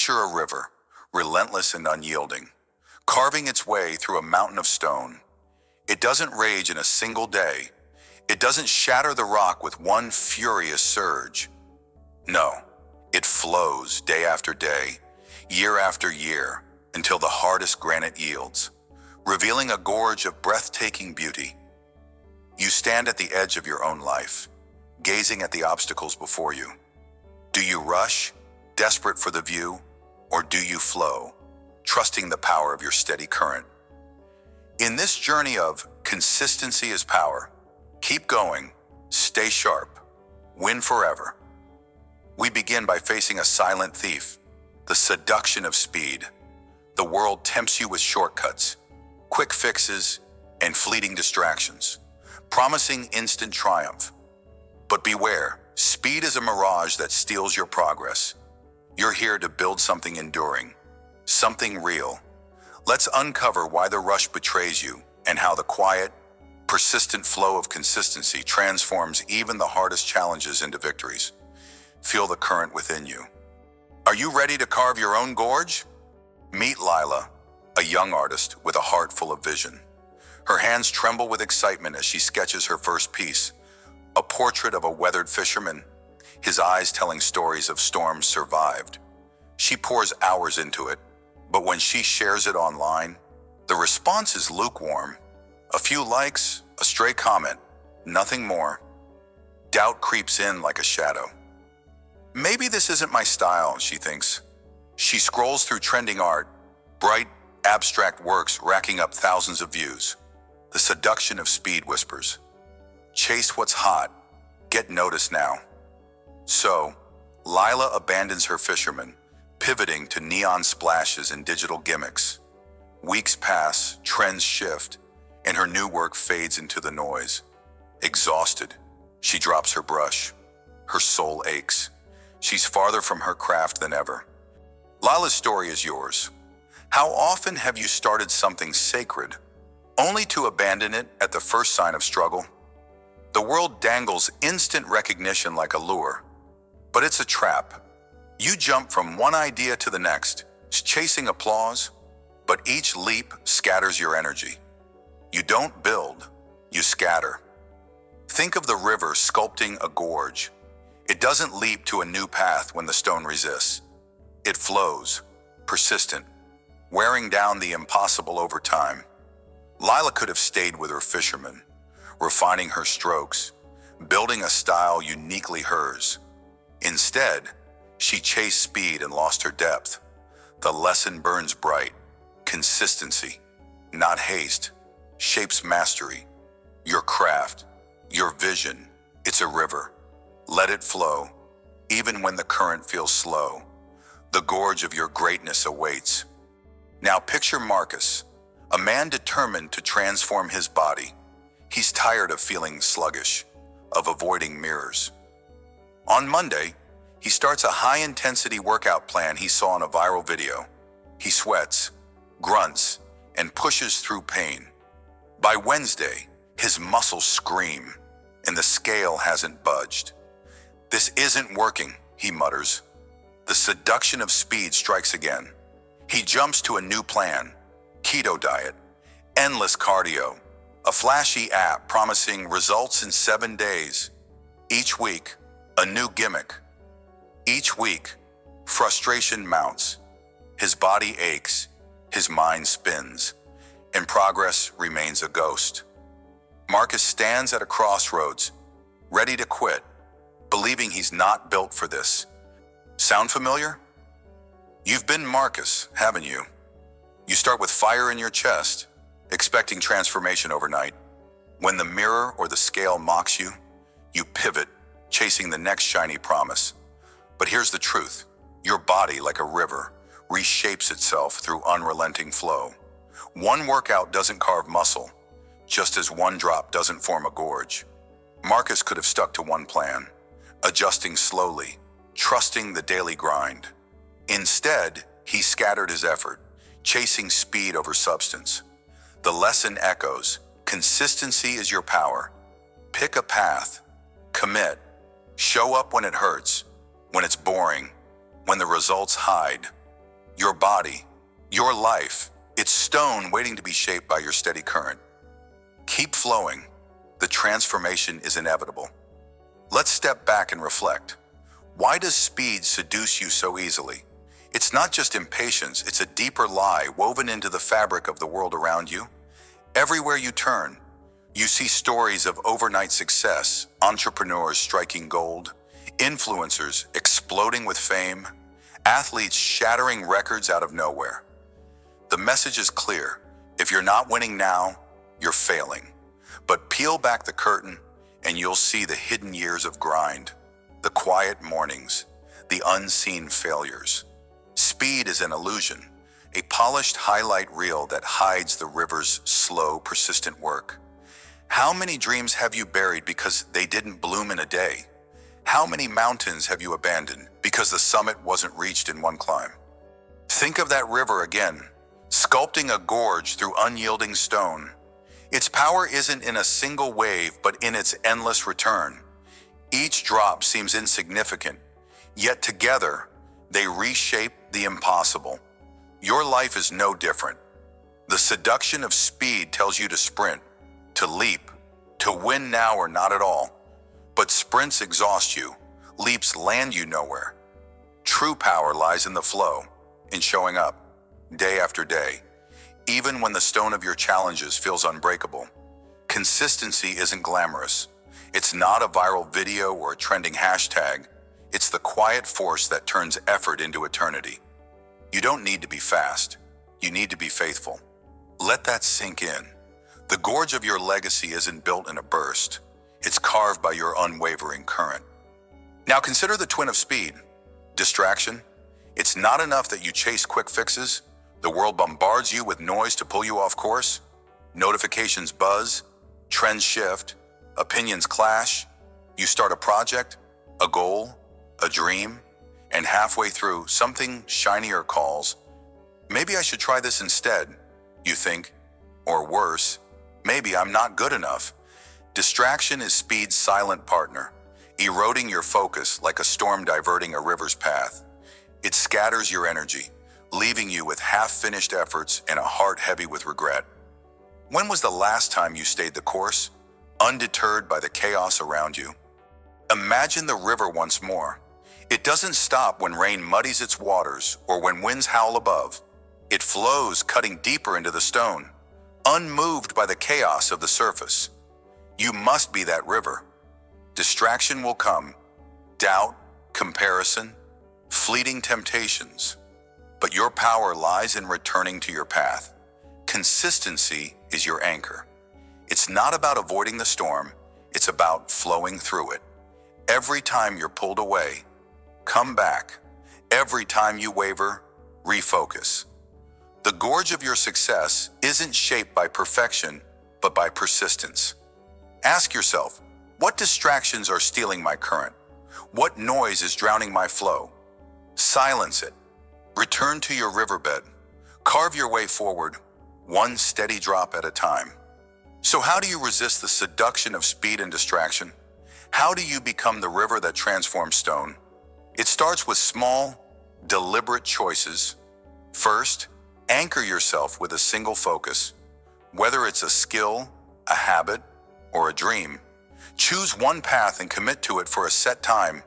Picture a river, relentless and unyielding, carving its way through a mountain of stone. It doesn't rage in a single day. It doesn't shatter the rock with one furious surge. No, it flows day after day, year after year, until the hardest granite yields, revealing a gorge of breathtaking beauty. You stand at the edge of your own life, gazing at the obstacles before you. Do you rush, desperate for the view, or do you flow, trusting the power of your steady current? In this journey of consistency is power, keep going, stay sharp, win forever. We begin by facing a silent thief, the seduction of speed. The world tempts you with shortcuts, quick fixes, and fleeting distractions, promising instant triumph. But beware, speed is a mirage that steals your progress. You're here to build something enduring, something real. Let's uncover why the rush betrays you and how the quiet, persistent flow of consistency transforms even the hardest challenges into victories. Feel the current within you. Are you ready to carve your own gorge? Meet Lila, a young artist with a heart full of vision. Her hands tremble with excitement as she sketches her first piece, a portrait of a weathered fisherman, his eyes telling stories of storms survived. She pours hours into it, but when she shares it online, the response is lukewarm. A few likes, a stray comment, nothing more. Doubt creeps in like a shadow. Maybe this isn't my style, she thinks. She scrolls through trending art, bright, abstract works racking up thousands of views. The seduction of speed whispers, chase what's hot, get noticed now. So, Lila abandons her fisherman, pivoting to neon splashes and digital gimmicks. Weeks pass, trends shift, and her new work fades into the noise. Exhausted, she drops her brush. Her soul aches. She's farther from her craft than ever. Lila's story is yours. How often have you started something sacred, only to abandon it at the first sign of struggle? The world dangles instant recognition like a lure, but it's a trap. You jump from one idea to the next, chasing applause, but each leap scatters your energy. You don't build, you scatter. Think of the river sculpting a gorge. It doesn't leap to a new path when the stone resists. It flows, persistent, wearing down the impossible over time. Lila could have stayed with her fisherman, refining her strokes, building a style uniquely hers. Instead, she chased speed and lost her depth. The lesson burns bright. Consistency, not haste, shapes mastery. Your craft, your vision, it's a river. Let it flow, even when the current feels slow. The gorge of your greatness awaits. Now picture Marcus, a man determined to transform his body. He's tired of feeling sluggish, of avoiding mirrors. On Monday, he starts a high-intensity workout plan he saw in a viral video. He sweats, grunts, and pushes through pain. By Wednesday, his muscles scream, and the scale hasn't budged. This isn't working, he mutters. The seduction of speed strikes again. He jumps to a new plan: keto diet, endless cardio, a flashy app promising results in 7 days. Each week, a new gimmick. Each week, frustration mounts. His body aches, his mind spins, and progress remains a ghost. Marcus stands at a crossroads, ready to quit, believing he's not built for this. Sound familiar? You've been Marcus, haven't you? You start with fire in your chest, expecting transformation overnight. When the mirror or the scale mocks you, you pivot, chasing the next shiny promise. But here's the truth. Your body, like a river, reshapes itself through unrelenting flow. One workout doesn't carve muscle, just as one drop doesn't form a gorge. Marcus could have stuck to one plan, adjusting slowly, trusting the daily grind. Instead, he scattered his effort, chasing speed over substance. The lesson echoes: consistency is your power. Pick a path, commit, show up when it hurts, when it's boring, when the results hide. Your body, your life, it's stone waiting to be shaped by your steady current. Keep flowing. The transformation is inevitable. Let's step back and reflect. Why does speed seduce you so easily? It's not just impatience, it's a deeper lie woven into the fabric of the world around you. Everywhere you turn, you see stories of overnight success, entrepreneurs striking gold, influencers exploding with fame, athletes shattering records out of nowhere. The message is clear. If you're not winning now, you're failing. But peel back the curtain and you'll see the hidden years of grind, the quiet mornings, the unseen failures. Speed is an illusion, a polished highlight reel that hides the river's slow, persistent work. How many dreams have you buried because they didn't bloom in a day? How many mountains have you abandoned because the summit wasn't reached in one climb? Think of that river again, sculpting a gorge through unyielding stone. Its power isn't in a single wave, but in its endless return. Each drop seems insignificant, yet together, they reshape the impossible. Your life is no different. The seduction of speed tells you to sprint, to leap, to win now or not at all. But sprints exhaust you, leaps land you nowhere. True power lies in the flow, in showing up, day after day, even when the stone of your challenges feels unbreakable. Consistency isn't glamorous. It's not a viral video or a trending hashtag. It's the quiet force that turns effort into eternity. You don't need to be fast. You need to be faithful. Let that sink in. The gorge of your legacy isn't built in a burst. It's carved by your unwavering current. Now consider the twin of speed, distraction. It's not enough that you chase quick fixes. The world bombards you with noise to pull you off course. Notifications buzz, trends shift, opinions clash. You start a project, a goal, a dream, and halfway through, something shinier calls. Maybe I should try this instead, you think. Or worse, maybe I'm not good enough. Distraction is speed's silent partner, eroding your focus like a storm diverting a river's path. It scatters your energy, leaving you with half-finished efforts and a heart heavy with regret. When was the last time you stayed the course, undeterred by the chaos around you? Imagine the river once more. It doesn't stop when rain muddies its waters or when winds howl above. It flows, cutting deeper into the stone, unmoved by the chaos of the surface. You must be that river. Distraction will come, doubt, comparison, fleeting temptations. But your power lies in returning to your path. Consistency is your anchor. It's not about avoiding the storm, it's about flowing through it. Every time you're pulled away, come back. Every time you waver, refocus. The gorge of your success isn't shaped by perfection, but by persistence. Ask yourself, what distractions are stealing my current? What noise is drowning my flow? Silence it. Return to your riverbed. Carve your way forward, one steady drop at a time. So how do you resist the seduction of speed and distraction? How do you become the river that transforms stone? It starts with small, deliberate choices. First, anchor yourself with a single focus. Whether it's a skill, a habit, or a dream, choose one path and commit to it for a set time,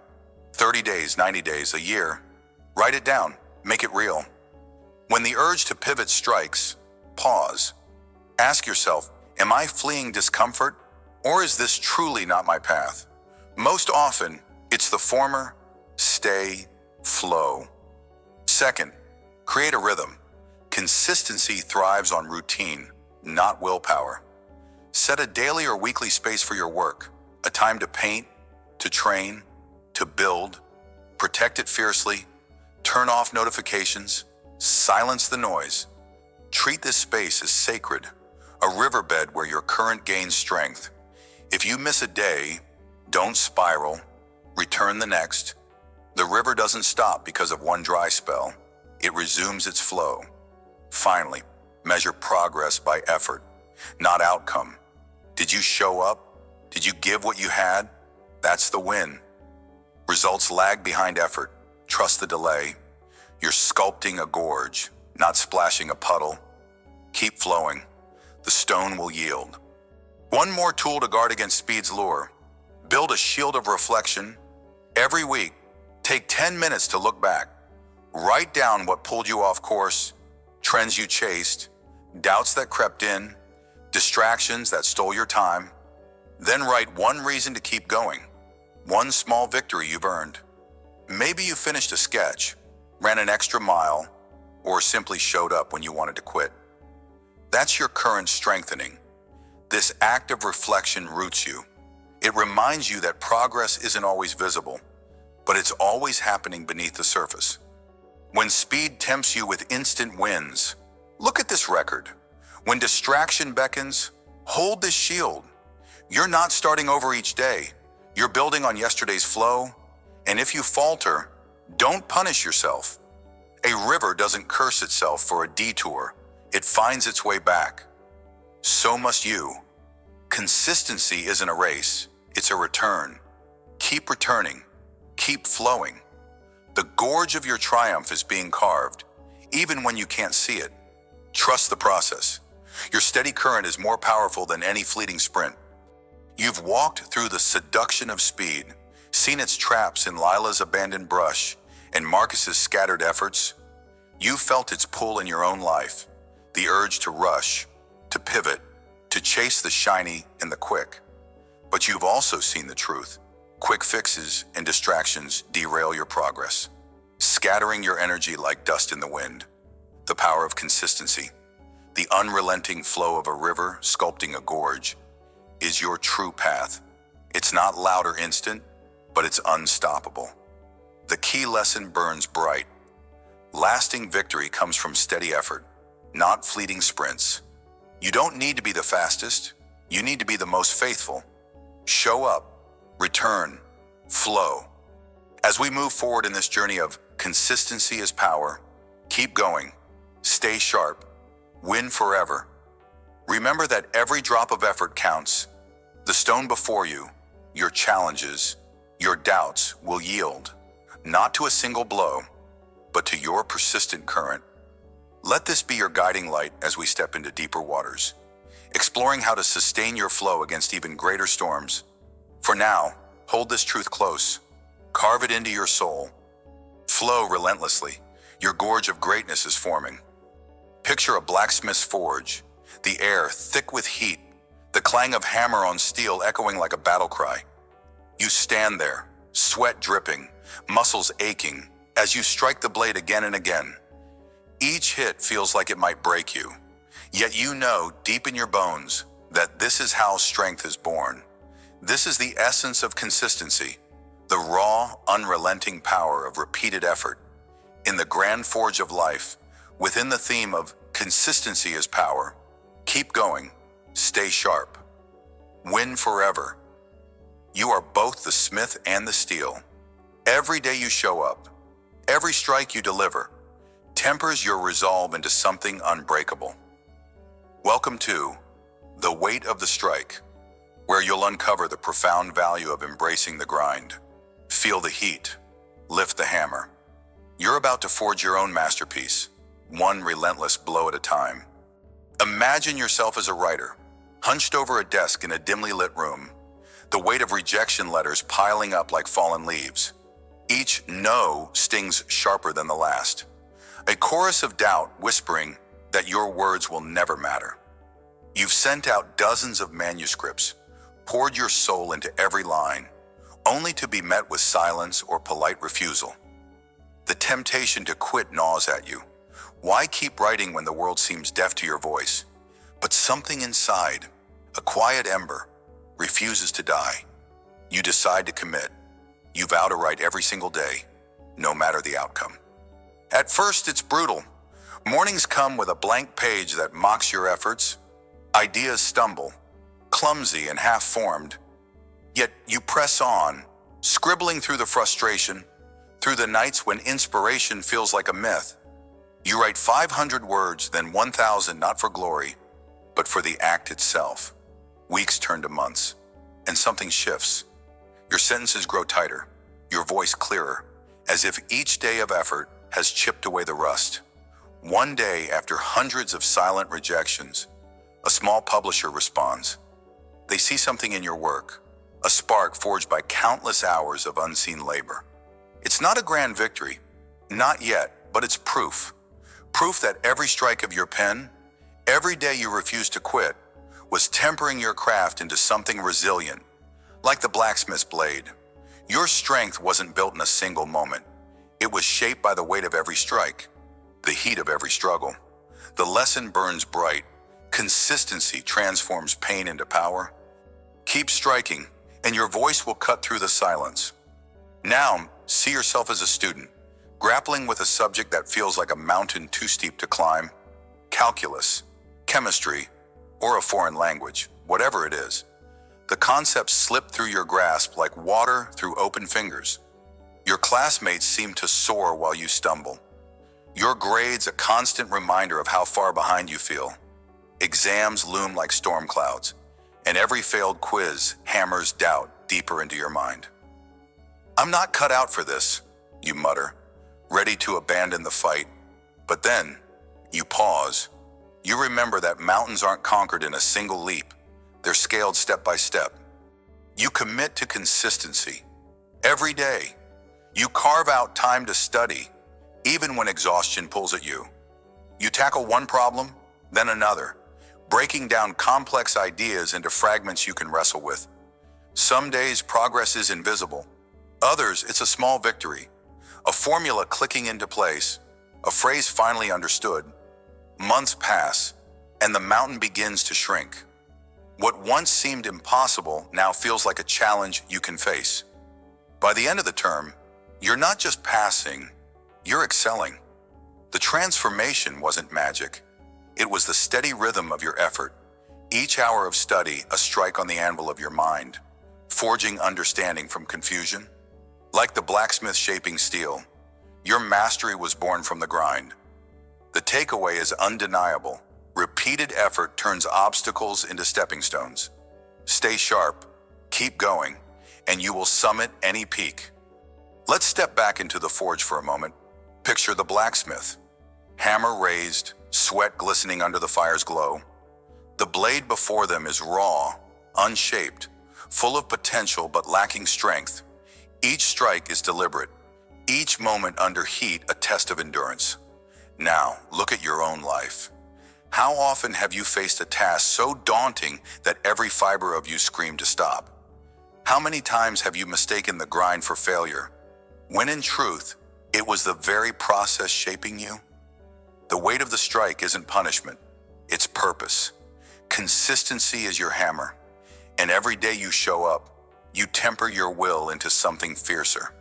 30 days, 90 days, a year. Write it down, make it real. When the urge to pivot strikes, pause. Ask yourself, am I fleeing discomfort, or is this truly not my path? Most often, it's the former. Stay, flow. Second, create a rhythm. Consistency thrives on routine, not willpower. Set a daily or weekly space for your work, a time to paint, to train, to build. Protect it fiercely. Turn off notifications. Silence the noise. Treat this space as sacred, a riverbed where your current gains strength. If you miss a day, don't spiral. Return the next. The river doesn't stop because of one dry spell. It resumes its flow. Finally, measure progress by effort, not outcome. Did you show up? Did you give what you had? That's the win. Results lag behind effort. Trust the delay. You're sculpting a gorge, not splashing a puddle. Keep flowing. The stone will yield. One more tool to guard against speed's lure. Build a shield of reflection. Every week, take 10 minutes to look back. Write down what pulled you off course, trends you chased, doubts that crept in, distractions that stole your time. Then write one reason to keep going, one small victory you've earned. Maybe you finished a sketch, ran an extra mile, or simply showed up when you wanted to quit. That's your current strengthening. This act of reflection roots you. It reminds you that progress isn't always visible, but it's always happening beneath the surface. When speed tempts you with instant wins, look at this record. When distraction beckons, hold this shield. You're not starting over each day. You're building on yesterday's flow. And if you falter, don't punish yourself. A river doesn't curse itself for a detour. It finds its way back. So must you. Consistency isn't a race. It's a return. Keep returning. Keep flowing. The gorge of your triumph is being carved, even when you can't see it. Trust the process. Your steady current is more powerful than any fleeting sprint. You've walked through the seduction of speed, seen its traps in Lila's abandoned brush and Marcus's scattered efforts. You've felt its pull in your own life, the urge to rush, to pivot, to chase the shiny and the quick. But you've also seen the truth. Quick fixes and distractions derail your progress, scattering your energy like dust in the wind. The power of consistency, the unrelenting flow of a river sculpting a gorge, is your true path. It's not loud or instant, but it's unstoppable. The key lesson burns bright. Lasting victory comes from steady effort, not fleeting sprints. You don't need to be the fastest. You need to be the most faithful. Show up, return, flow. As we move forward in this journey of consistency is power, keep going, stay sharp, win forever. Remember that every drop of effort counts. The stone before you, your challenges, your doubts will yield, not to a single blow, but to your persistent current. Let this be your guiding light as we step into deeper waters, exploring how to sustain your flow against even greater storms. For now, hold this truth close. Carve it into your soul. Flow relentlessly. Your gorge of greatness is forming. Picture a blacksmith's forge, the air thick with heat, the clang of hammer on steel echoing like a battle cry. You stand there, sweat dripping, muscles aching, as you strike the blade again and again. Each hit feels like it might break you, yet you know deep in your bones that this is how strength is born. This is the essence of consistency, the raw, unrelenting power of repeated effort. In the grand forge of life, within the theme of consistency is power, keep going, stay sharp, win forever. You are both the smith and the steel. Every day you show up, every strike you deliver, tempers your resolve into something unbreakable. Welcome to The Weight of the Strike, where you'll uncover the profound value of embracing the grind. Feel the heat, lift the hammer. You're about to forge your own masterpiece, one relentless blow at a time. Imagine yourself as a writer, hunched over a desk in a dimly lit room, the weight of rejection letters piling up like fallen leaves. Each no stings sharper than the last. A chorus of doubt whispering that your words will never matter. You've sent out dozens of manuscripts, poured your soul into every line, only to be met with silence or polite refusal. The temptation to quit gnaws at you. Why keep writing when the world seems deaf to your voice? But something inside, a quiet ember, refuses to die. You decide to commit. You vow to write every single day, no matter the outcome. At first, it's brutal. Mornings come with a blank page that mocks your efforts. Ideas stumble, clumsy and half-formed. Yet you press on, scribbling through the frustration, through the nights when inspiration feels like a myth. You write 500 words, then 1,000, not for glory, but for the act itself. Weeks turn to months, and something shifts. Your sentences grow tighter, your voice clearer, as if each day of effort has chipped away the rust. One day, after hundreds of silent rejections, a small publisher responds. They see something in your work, a spark forged by countless hours of unseen labor. It's not a grand victory, not yet, but it's proof. Proof that every strike of your pen, every day you refused to quit, was tempering your craft into something resilient, like the blacksmith's blade. Your strength wasn't built in a single moment. It was shaped by the weight of every strike, the heat of every struggle. The lesson burns bright. Consistency transforms pain into power. Keep striking, and your voice will cut through the silence. Now, see yourself as a student, grappling with a subject that feels like a mountain too steep to climb. Calculus, chemistry, or a foreign language, whatever it is. The concepts slip through your grasp like water through open fingers. Your classmates seem to soar while you stumble. Your grades a constant reminder of how far behind you feel. Exams loom like storm clouds, and every failed quiz hammers doubt deeper into your mind. I'm not cut out for this, you mutter, ready to abandon the fight. But then, you pause. You remember that mountains aren't conquered in a single leap. They're scaled step by step. You commit to consistency. Every day, you carve out time to study, even when exhaustion pulls at you. You tackle one problem, then another, breaking down complex ideas into fragments you can wrestle with. Some days, progress is invisible. Others, it's a small victory, a formula clicking into place, a phrase finally understood. Months pass, and the mountain begins to shrink. What once seemed impossible now feels like a challenge you can face. By the end of the term, you're not just passing, you're excelling. The transformation wasn't magic. It was the steady rhythm of your effort. Each hour of study, a strike on the anvil of your mind, forging understanding from confusion. Like the blacksmith shaping steel, your mastery was born from the grind. The takeaway is undeniable. Repeated effort turns obstacles into stepping stones. Stay sharp, keep going, and you will summit any peak. Let's step back into the forge for a moment. Picture the blacksmith. Hammer raised, sweat glistening under the fire's glow. The blade before them is raw, unshaped, full of potential but lacking strength. Each strike is deliberate, each moment under heat a test of endurance. Now, look at your own life. How often have you faced a task so daunting that every fiber of you screamed to stop? How many times have you mistaken the grind for failure, when in truth, it was the very process shaping you? The weight of the strike isn't punishment, it's purpose. Consistency is your hammer, and every day you show up, you temper your will into something fiercer.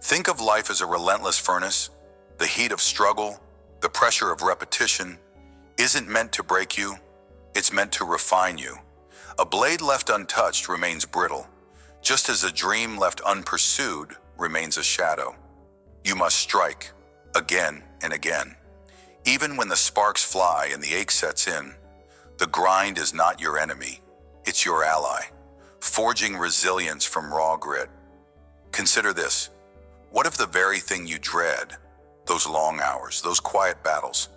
Think of life as a relentless furnace. The heat of struggle, the pressure of repetition, isn't meant to break you, it's meant to refine you. A blade left untouched remains brittle, just as a dream left unpursued remains a shadow. You must strike, again and again. Even when the sparks fly and the ache sets in, the grind is not your enemy, it's your ally, forging resilience from raw grit. Consider this. What if the very thing you dread, those long hours, those quiet battles,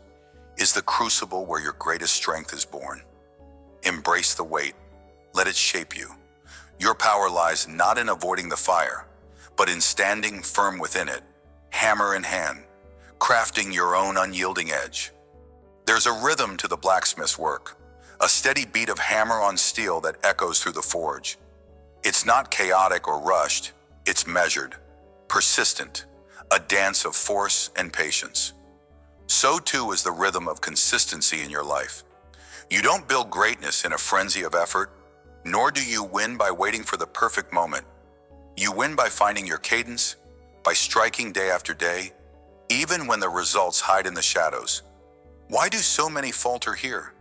is the crucible where your greatest strength is born? Embrace the weight. Let it shape you. Your power lies not in avoiding the fire, but in standing firm within it, hammer in hand, crafting your own unyielding edge. There's a rhythm to the blacksmith's work, a steady beat of hammer on steel that echoes through the forge. It's not chaotic or rushed, it's measured, persistent, a dance of force and patience. So too is the rhythm of consistency in your life. You don't build greatness in a frenzy of effort, nor do you win by waiting for the perfect moment. You win by finding your cadence, by striking day after day, even when the results hide in the shadows. Why do so many falter here?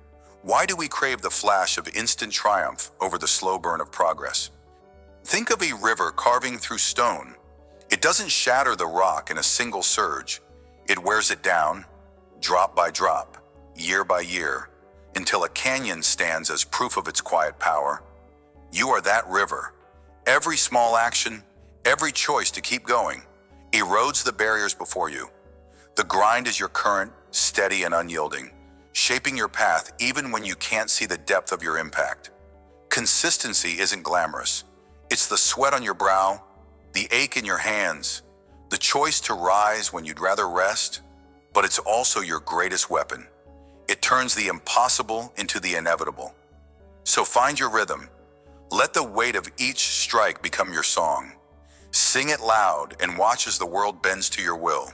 Why do we crave the flash of instant triumph over the slow burn of progress? Think of a river carving through stone. It doesn't shatter the rock in a single surge. It wears it down, drop by drop, year by year, until a canyon stands as proof of its quiet power. You are that river. Every small action, every choice to keep going, erodes the barriers before you. The grind is your current, steady and unyielding, shaping your path even when you can't see the depth of your impact. Consistency isn't glamorous. It's the sweat on your brow, the ache in your hands, the choice to rise when you'd rather rest, but it's also your greatest weapon. It turns the impossible into the inevitable. So find your rhythm. Let the weight of each strike become your song. Sing it loud and watch as the world bends to your will.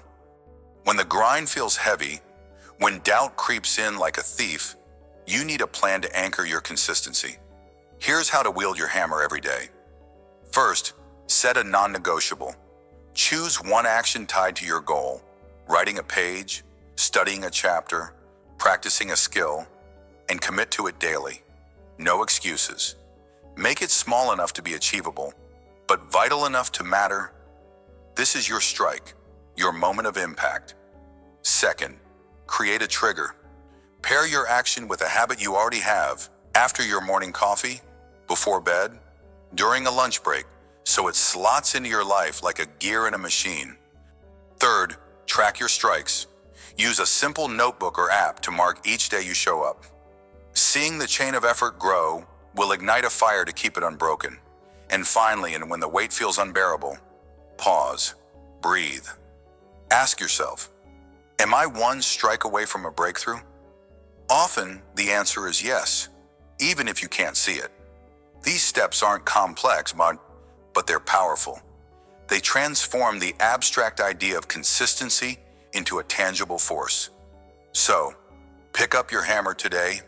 When the grind feels heavy, when doubt creeps in like a thief, you need a plan to anchor your consistency. Here's how to wield your hammer every day. First, set a non-negotiable. Choose one action tied to your goal: writing a page, studying a chapter, practicing a skill, and commit to it daily. No excuses. Make it small enough to be achievable, but vital enough to matter. This is your strike, your moment of impact. Second, create a trigger. Pair your action with a habit you already have: after your morning coffee, before bed, during a lunch break, so it slots into your life like a gear in a machine. Third, track your strikes. Use a simple notebook or app to mark each day you show up. Seeing the chain of effort grow will ignite a fire to keep it unbroken. And finally, and when the weight feels unbearable, pause, breathe. Ask yourself, am I one strike away from a breakthrough? Often, the answer is yes, even if you can't see it. These steps aren't complex, but they're powerful. They transform the abstract idea of consistency into a tangible force. So, pick up your hammer today,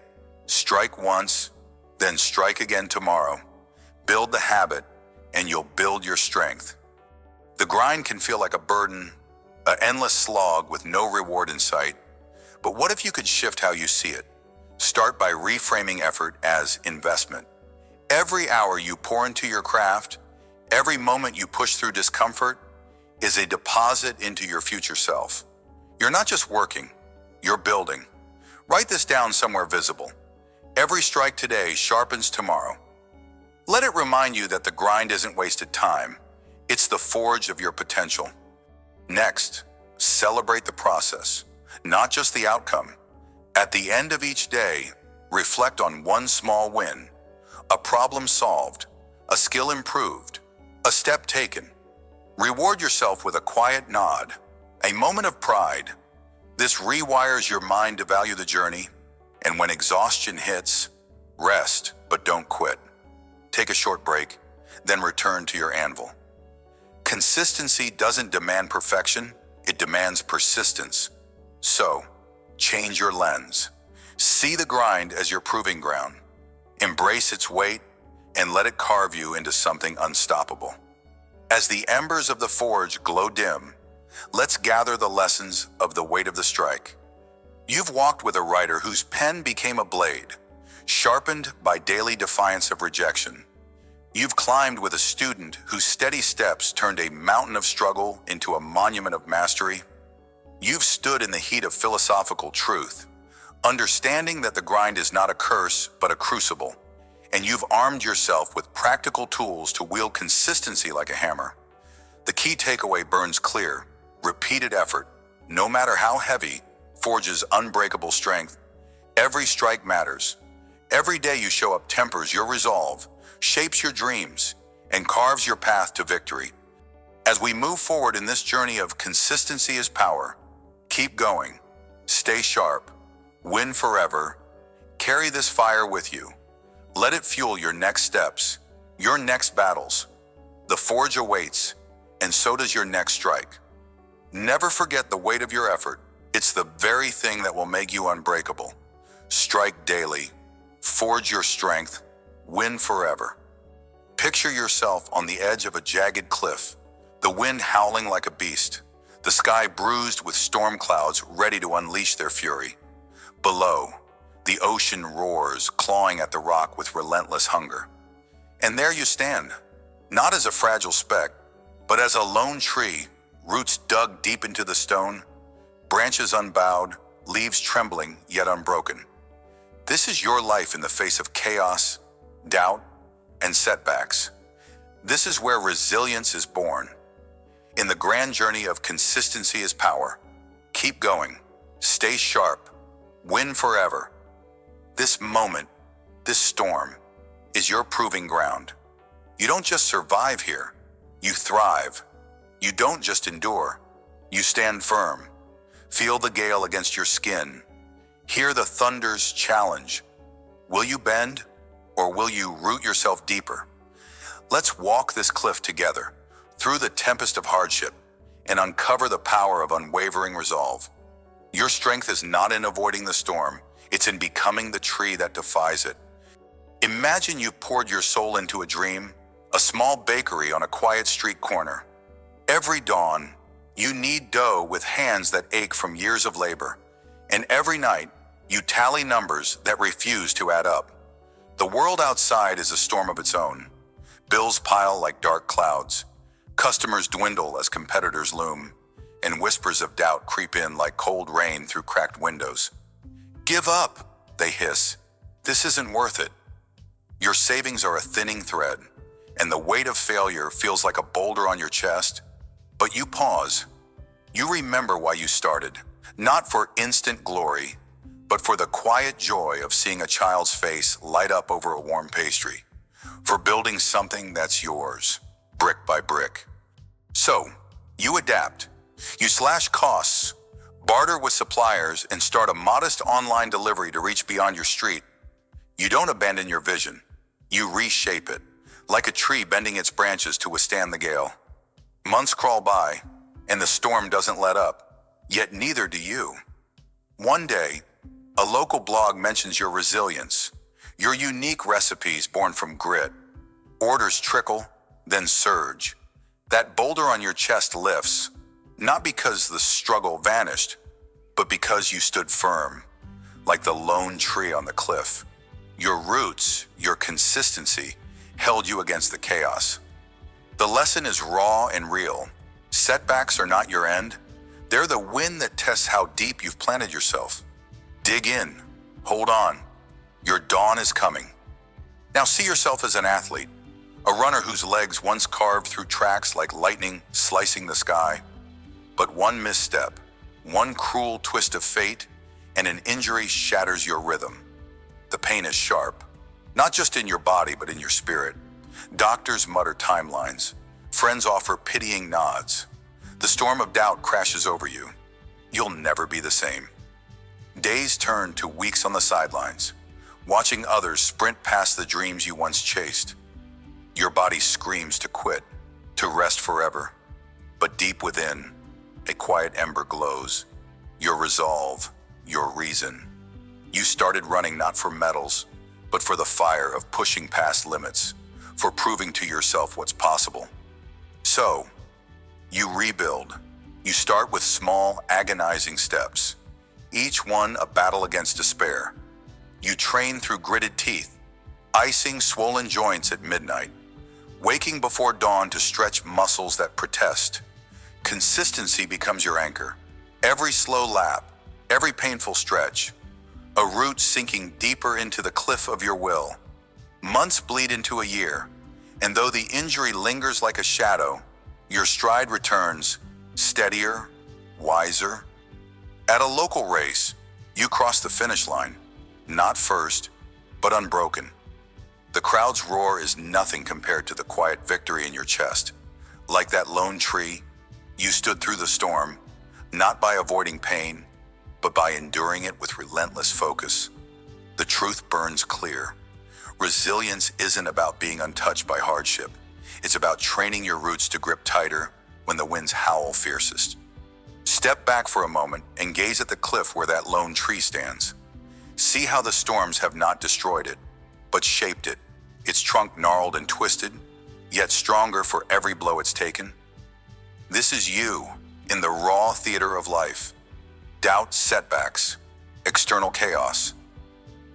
strike once, then strike again tomorrow. Build the habit, and you'll build your strength. The grind can feel like a burden, an endless slog with no reward in sight. But what if you could shift how you see it? Start by reframing effort as investment. Every hour you pour into your craft, every moment you push through discomfort, is a deposit into your future self. You're not just working, you're building. Write this down somewhere visible. Every strike today sharpens tomorrow. Let it remind you that the grind isn't wasted time. It's the forge of your potential. Next, celebrate the process, not just the outcome. At the end of each day, reflect on one small win: a problem solved, a skill improved, a step taken. Reward yourself with a quiet nod, a moment of pride. This rewires your mind to value the journey, and when exhaustion hits, rest, but don't quit. Take a short break, then return to your anvil. Consistency doesn't demand perfection, it demands persistence. So, change your lens. See the grind as your proving ground. Embrace its weight and let it carve you into something unstoppable. As the embers of the forge glow dim, let's gather the lessons of the weight of the strike. You've walked with a writer whose pen became a blade, sharpened by daily defiance of rejection. You've climbed with a student whose steady steps turned a mountain of struggle into a monument of mastery. You've stood in the heat of philosophical truth, understanding that the grind is not a curse, but a crucible. And you've armed yourself with practical tools to wield consistency like a hammer. The key takeaway burns clear: repeated effort, no matter how heavy, forges unbreakable strength. Every strike matters. Every day you show up tempers your resolve, shapes your dreams, and carves your path to victory. As we move forward in this journey of consistency is power, keep going, stay sharp, win forever, carry this fire with you. Let it fuel your next steps, your next battles. The forge awaits, and so does your next strike. Never forget the weight of your effort. It's the very thing that will make you unbreakable. Strike daily, forge your strength, win forever. Picture yourself on the edge of a jagged cliff, the wind howling like a beast, the sky bruised with storm clouds ready to unleash their fury. Below, the ocean roars, clawing at the rock with relentless hunger. And there you stand, not as a fragile speck, but as a lone tree, roots dug deep into the stone, branches unbowed, leaves trembling yet unbroken. This is your life in the face of chaos, doubt, and setbacks. This is where resilience is born. In the grand journey of consistency is power. Keep going. Stay sharp. Win forever. This moment, this storm, is your proving ground. You don't just survive here, you thrive. You don't just endure, you stand firm. Feel the gale against your skin. Hear the thunder's challenge. Will you bend, or will you root yourself deeper? Let's walk this cliff together, through the tempest of hardship, and uncover the power of unwavering resolve. Your strength is not in avoiding the storm, it's in becoming the tree that defies it. Imagine you've poured your soul into a dream, a small bakery on a quiet street corner. Every dawn, you knead dough with hands that ache from years of labor, and every night, you tally numbers that refuse to add up. The world outside is a storm of its own. Bills pile like dark clouds. Customers dwindle as competitors loom, and whispers of doubt creep in like cold rain through cracked windows. Give up, they hiss. This isn't worth it. Your savings are a thinning thread, and the weight of failure feels like a boulder on your chest. But you pause. You remember why you started, not for instant glory, but for the quiet joy of seeing a child's face light up over a warm pastry, for building something that's yours, brick by brick. So, you adapt. You slash costs, barter with suppliers, and start a modest online delivery to reach beyond your street. You don't abandon your vision. You reshape it, like a tree bending its branches to withstand the gale. Months crawl by, and the storm doesn't let up, yet neither do you. One day, a local blog mentions your resilience, your unique recipes born from grit. Orders trickle, then surge. That boulder on your chest lifts, not because the struggle vanished, but because you stood firm, like the lone tree on the cliff. Your roots, your consistency, held you against the chaos. The lesson is raw and real. Setbacks are not your end. They're the wind that tests how deep you've planted yourself. Dig in. Hold on. Your dawn is coming. Now see yourself as an athlete, a runner whose legs once carved through tracks like lightning slicing the sky. But one misstep, one cruel twist of fate, and an injury shatters your rhythm. The pain is sharp, not just in your body, but in your spirit. Doctors mutter timelines. Friends offer pitying nods. The storm of doubt crashes over you. You'll never be the same. Days turn to weeks on the sidelines, watching others sprint past the dreams you once chased. Your body screams to quit, to rest forever. But deep within, a quiet ember glows. Your resolve, your reason. You started running not for medals, but for the fire of pushing past limits, for proving to yourself what's possible. So, you rebuild. You start with small, agonizing steps, each one a battle against despair. You train through gritted teeth, icing swollen joints at midnight, waking before dawn to stretch muscles that protest. Consistency becomes your anchor. Every slow lap, every painful stretch, a root sinking deeper into the cliff of your will. Months bleed into a year, and though the injury lingers like a shadow, your stride returns, steadier, wiser. At a local race, you cross the finish line, not first, but unbroken. The crowd's roar is nothing compared to the quiet victory in your chest. Like that lone tree, you stood through the storm, not by avoiding pain, but by enduring it with relentless focus. The truth burns clear. Resilience isn't about being untouched by hardship. It's about training your roots to grip tighter when the winds howl fiercest. Step back for a moment and gaze at the cliff where that lone tree stands. See how the storms have not destroyed it, but shaped it. Its trunk gnarled and twisted, yet stronger for every blow it's taken. This is you in the raw theater of life. Doubt, setbacks, external chaos.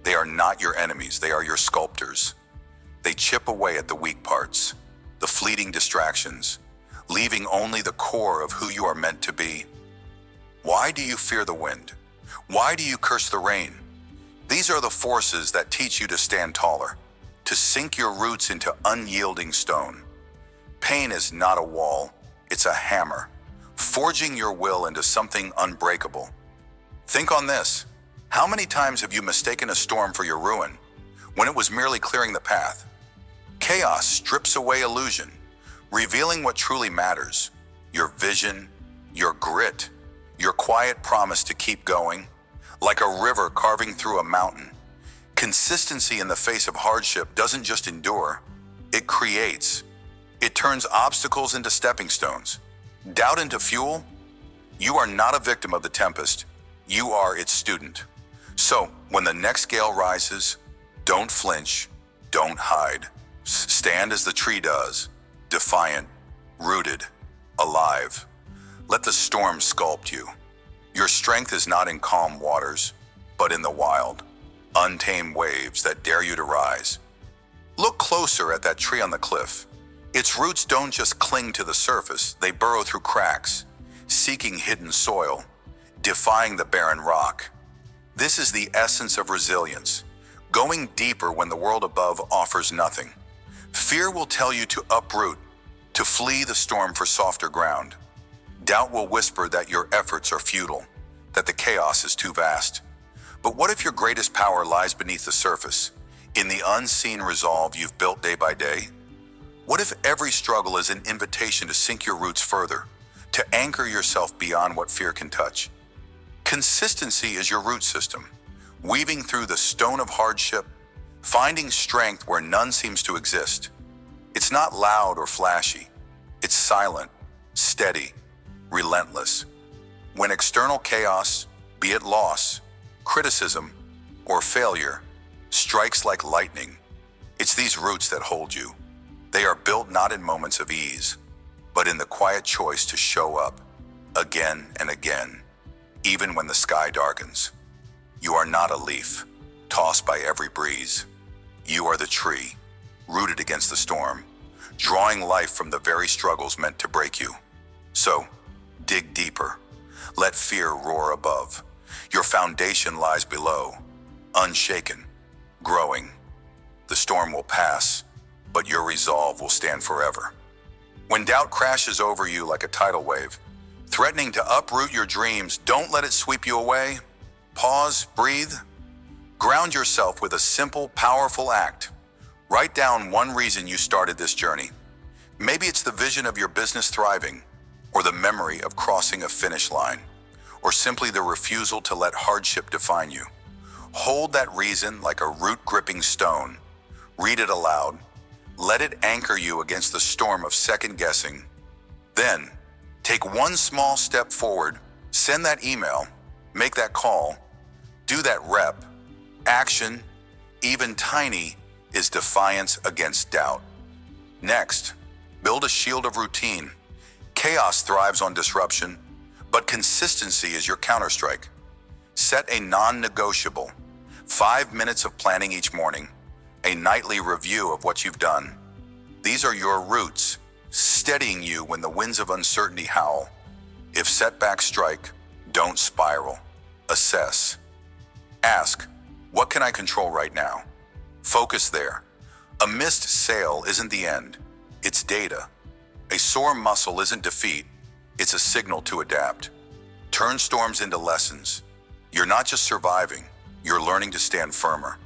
They are not your enemies, they are your sculptors. They chip away at the weak parts, the fleeting distractions, leaving only the core of who you are meant to be. Why do you fear the wind? Why do you curse the rain? These are the forces that teach you to stand taller, to sink your roots into unyielding stone. Pain is not a wall, it's a hammer. forging your will into something unbreakable. Think on this. How many times have you mistaken a storm for your ruin when it was merely clearing the path? Chaos strips away illusion, revealing what truly matters: your vision, your grit, your quiet promise to keep going. Like a river carving through a mountain, consistency in the face of hardship doesn't just endure, it creates. It turns obstacles into stepping stones, doubt into fuel. You are not a victim of the tempest, you are its student. So, when the next gale rises, don't flinch, don't hide. Stand as the tree does, defiant, rooted, alive. Let the storm sculpt you. Your strength is not in calm waters, but in the wild, untamed waves that dare you to rise. Look closer at that tree on the cliff. Its roots don't just cling to the surface, they burrow through cracks, seeking hidden soil, defying the barren rock. This is the essence of resilience, going deeper when the world above offers nothing. Fear will tell you to uproot, to flee the storm for softer ground. Doubt will whisper that your efforts are futile, that the chaos is too vast. But what if your greatest power lies beneath the surface, in the unseen resolve you've built day by day? What if every struggle is an invitation to sink your roots further, to anchor yourself beyond what fear can touch? Consistency is your root system, weaving through the stone of hardship, finding strength where none seems to exist. It's not loud or flashy. It's silent, steady, relentless. When external chaos, be it loss, criticism, or failure, strikes like lightning, it's these roots that hold you. They are built not in moments of ease, but in the quiet choice to show up again and again, even when the sky darkens. You are not a leaf, tossed by every breeze. You are the tree, rooted against the storm, drawing life from the very struggles meant to break you. So, dig deeper. Let fear roar above. Your foundation lies below, unshaken, growing. The storm will pass, but your resolve will stand forever. When doubt crashes over you like a tidal wave, threatening to uproot your dreams, don't let it sweep you away. Pause, breathe. Ground yourself with a simple, powerful act. Write down one reason you started this journey. Maybe it's the vision of your business thriving, or the memory of crossing a finish line, or simply the refusal to let hardship define you. Hold that reason like a root-gripping stone. Read it aloud. Let it anchor you against the storm of second-guessing. Then, take one small step forward, send that email, make that call, do that rep. Action, even tiny, is defiance against doubt. Next, build a shield of routine. Chaos thrives on disruption, but consistency is your counterstrike. Set a non-negotiable, 5 minutes of planning each morning, a nightly review of what you've done. These are your roots, steadying you when the winds of uncertainty howl. If setbacks strike, don't spiral. Assess. Ask, what can I control right now? Focus there. A missed sail isn't the end, it's data. A sore muscle isn't defeat, it's a signal to adapt. Turn storms into lessons. You're not just surviving, you're learning to stand firmer.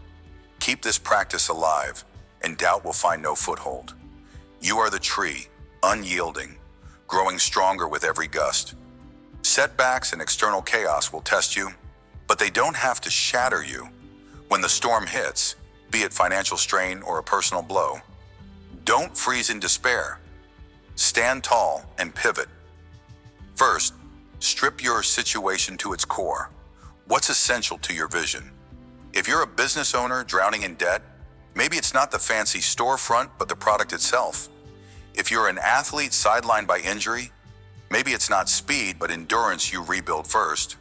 Keep this practice alive, and doubt will find no foothold. You are the tree, unyielding, growing stronger with every gust. Setbacks and external chaos will test you, but they don't have to shatter you. When the storm hits, be it financial strain or a personal blow, don't freeze in despair. Stand tall and pivot. First, strip your situation to its core. What's essential to your vision? If you're a business owner drowning in debt, maybe it's not the fancy storefront, but the product itself. If you're an athlete sidelined by injury, maybe it's not speed, but endurance you rebuild first.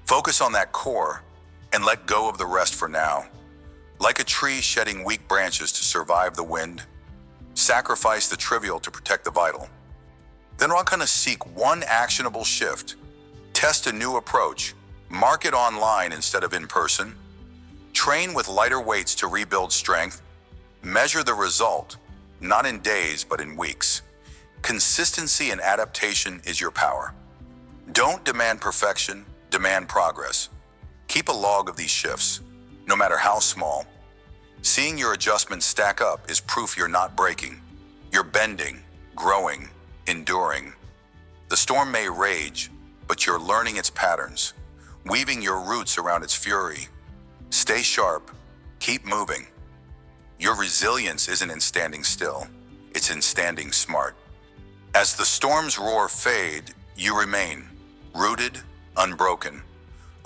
Focus on that core and let go of the rest for now. Like a tree shedding weak branches to survive the wind, sacrifice the trivial to protect the vital. Then we're going to seek one actionable shift. Test a new approach. Market online instead of in person. Train with lighter weights to rebuild strength. Measure the result, not in days, but in weeks. Consistency and adaptation is your power. Don't demand perfection, demand progress. Keep a log of these shifts, no matter how small. Seeing your adjustments stack up is proof you're not breaking. You're bending, growing, enduring. The storm may rage, but you're learning its patterns, weaving your roots around its fury. Stay sharp, keep moving. Your resilience isn't in standing still, it's in standing smart. As the storm's roar fade, you remain, rooted, unbroken,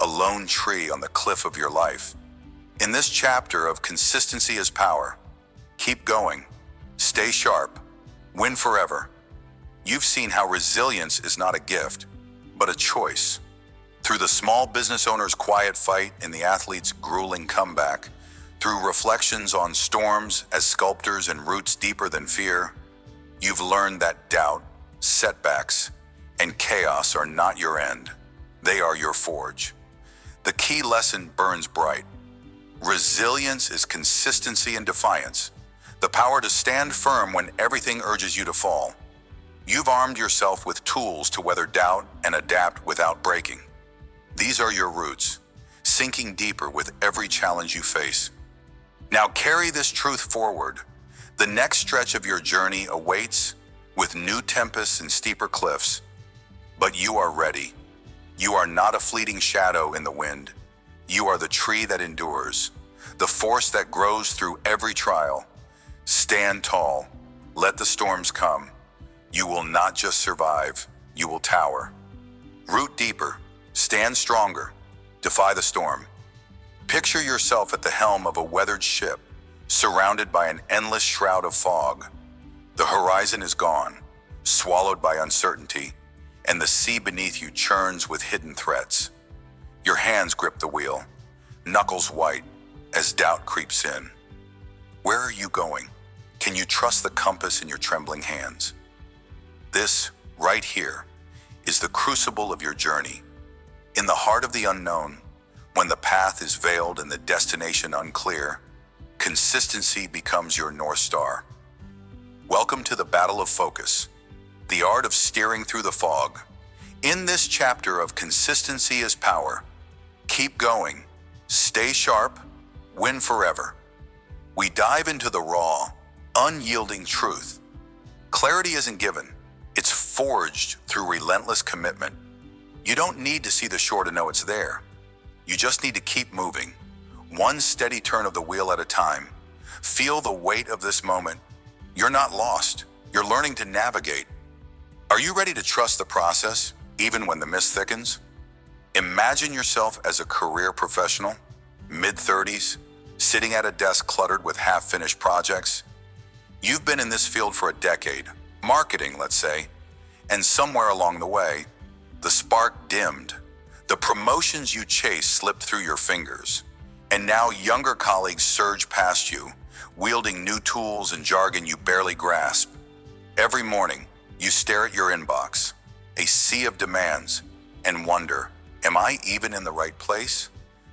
a lone tree on the cliff of your life. In this chapter of Consistency is Power, keep going, stay sharp, win forever. You've seen how resilience is not a gift, but a choice. Through the small business owner's quiet fight and the athlete's grueling comeback, through reflections on storms as sculptors and roots deeper than fear, you've learned that doubt, setbacks, and chaos are not your end. They are your forge. The key lesson burns bright. Resilience is consistency and defiance, the power to stand firm when everything urges you to fall. You've armed yourself with tools to weather doubt and adapt without breaking. These are your roots, sinking deeper with every challenge you face. Now carry this truth forward. The next stretch of your journey awaits with new tempests and steeper cliffs. But you are ready. You are not a fleeting shadow in the wind. You are the tree that endures, the force that grows through every trial. Stand tall. Let the storms come. You will not just survive, you will tower. Root deeper, stand stronger, defy the storm. Picture yourself at the helm of a weathered ship, surrounded by an endless shroud of fog. The horizon is gone, swallowed by uncertainty, and the sea beneath you churns with hidden threats. Your hands grip the wheel, knuckles white, as doubt creeps in. Where are you going? Can you trust the compass in your trembling hands? This, right here, is the crucible of your journey. In the heart of the unknown, when the path is veiled and the destination unclear, consistency becomes your North Star. Welcome to the battle of focus, the art of steering through the fog. In this chapter of Consistency is Power, keep going, stay sharp, win forever. We dive into the raw, unyielding truth. Clarity isn't given, it's forged through relentless commitment. You don't need to see the shore to know it's there. You just need to keep moving, one steady turn of the wheel at a time. Feel the weight of this moment. You're not lost, you're learning to navigate. Are you ready to trust the process, even when the mist thickens? Imagine yourself as a career professional, mid-30s, sitting at a desk cluttered with half-finished projects. You've been in this field for a decade, marketing, let's say, and somewhere along the way, the spark dimmed. The promotions you chased slipped through your fingers, and now younger colleagues surge past you, wielding new tools and jargon you barely grasp. Every morning, you stare at your inbox, a sea of demands, and wonder, am I even in the right place?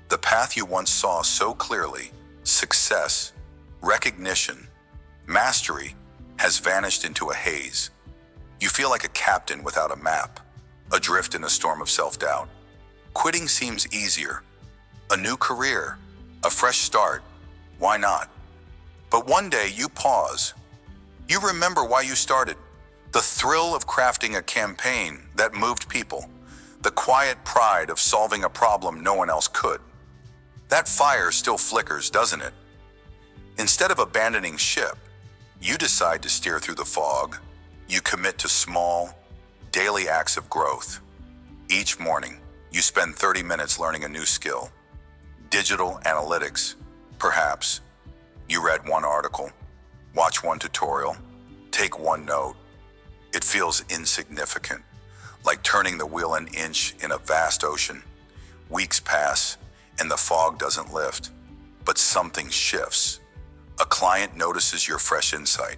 The path you once saw so clearly, success, recognition, mastery, has vanished into a haze. You feel like a captain without a map, adrift in a storm of self-doubt. Quitting seems easier. A new career, a fresh start, why not? But one day you pause. You remember why you started. The thrill of crafting a campaign that moved people. The quiet pride of solving a problem no one else could. That fire still flickers, doesn't it? Instead of abandoning ship, you decide to steer through the fog. You commit to small, daily acts of growth. Each morning, you spend 30 minutes learning a new skill. Digital analytics, perhaps. You read one article, watch one tutorial, take one note. It feels insignificant, like turning the wheel an inch in a vast ocean. Weeks pass, and the fog doesn't lift, but something shifts. A client notices your fresh insight.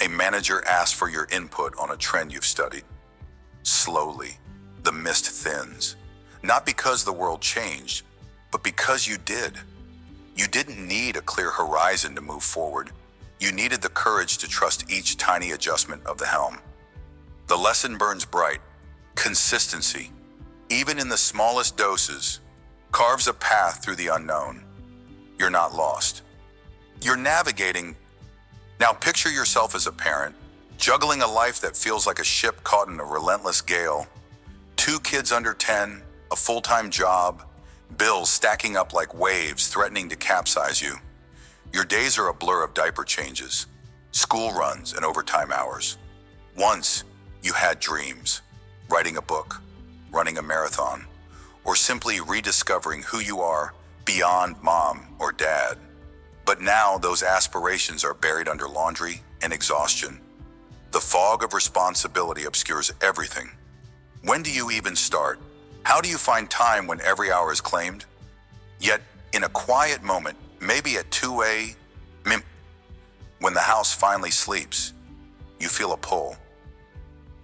A manager asks for your input on a trend you've studied. Slowly, the mist thins, not because the world changed, but because you did. You didn't need a clear horizon to move forward. You needed the courage to trust each tiny adjustment of the helm. The lesson burns bright. Consistency, even in the smallest doses, carves a path through the unknown. You're not lost. You're navigating. Now picture yourself as a parent, juggling a life that feels like a ship caught in a relentless gale. 2 kids under 10, a full-time job, bills stacking up like waves threatening to capsize you. Your days are a blur of diaper changes, school runs, and overtime hours. Once, you had dreams, writing a book, running a marathon, or simply rediscovering who you are beyond mom or dad. But now those aspirations are buried under laundry and exhaustion. The fog of responsibility obscures everything. When do you even start? How do you find time when every hour is claimed? Yet, in a quiet moment, maybe at 2 a.m., when the house finally sleeps, you feel a pull.